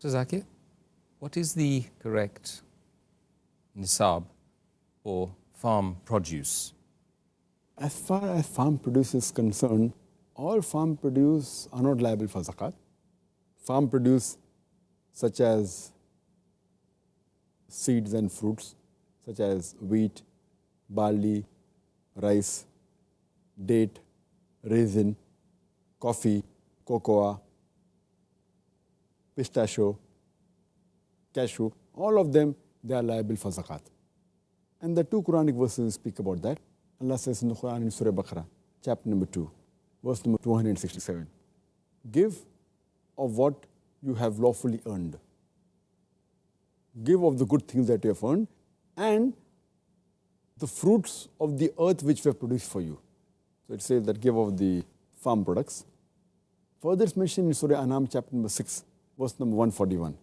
So Zakir, what is the correct Nisaab for farm produce? As far as farm produce is concerned, all farm produce are not liable for zakat. Farm produce such as seeds and fruits, such as wheat, barley, rice, date, raisin, coffee, cocoa, pistachio, cashew, all of them, they are liable for zakat. And the two Quranic verses speak about that. Allah says in the Quran in Surah Baqarah, chapter number 2, verse number 267, give of what you have lawfully earned. Give of the good things that you have earned and the fruits of the earth which we have produced for you. So it says that give of the farm products. Further it's mentioned in Surah An'am chapter number 6, verse number 141,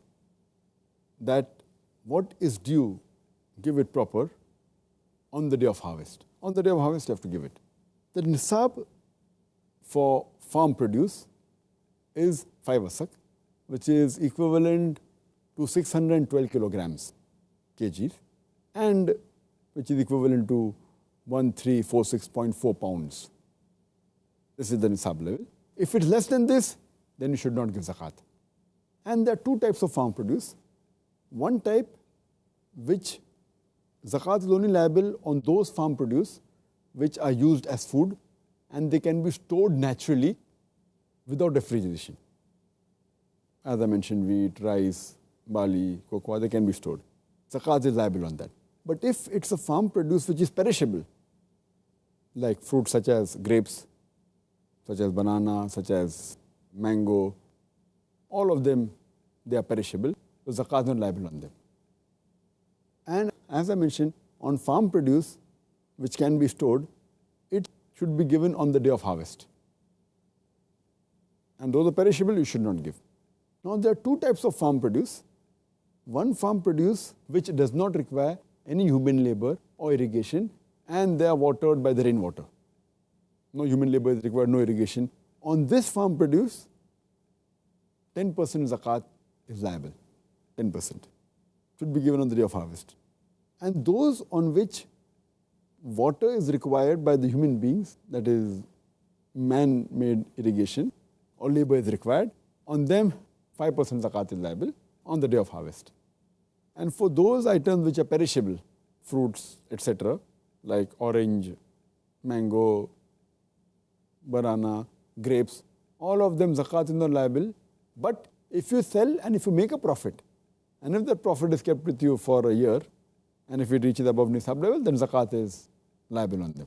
that what is due, give it proper on the day of harvest. On the day of harvest, you have to give it. The Nisaab for farm produce is 5 wasak, which is equivalent to 612 kilograms, kgs, and which is equivalent to 1346.4 pounds. This is the Nisaab level. If it's less than this, then you should not give zakat. And there are two types of farm produce. One type which zakat is only liable on those farm produce which are used as food and they can be stored naturally without refrigeration. As I mentioned, wheat, rice, barley, cocoa, they can be stored. Zakat is liable on that. But if it's a farm produce which is perishable, like fruits such as grapes, such as banana, such as mango, all of them, they are perishable, so zakat is not liable on them. And as I mentioned, on farm produce, which can be stored, it should be given on the day of harvest. And those are perishable, you should not give. Now, there are two types of farm produce. One farm produce which does not require any human labor or irrigation, and they are watered by the rainwater. No human labor is required, no irrigation. On this farm produce, 10% zakat is liable, 10%. Should be given on the day of harvest. And those on which water is required by the human beings, that is man-made irrigation, or labor is required, on them 5% zakat is liable on the day of harvest. And for those items which are perishable, fruits, etc., like orange, mango, banana, grapes, all of them zakat is not liable. But if you sell and if you make a profit, and if that profit is kept with you for a year, and if it reaches above Nisaab level, then zakat is liable on them.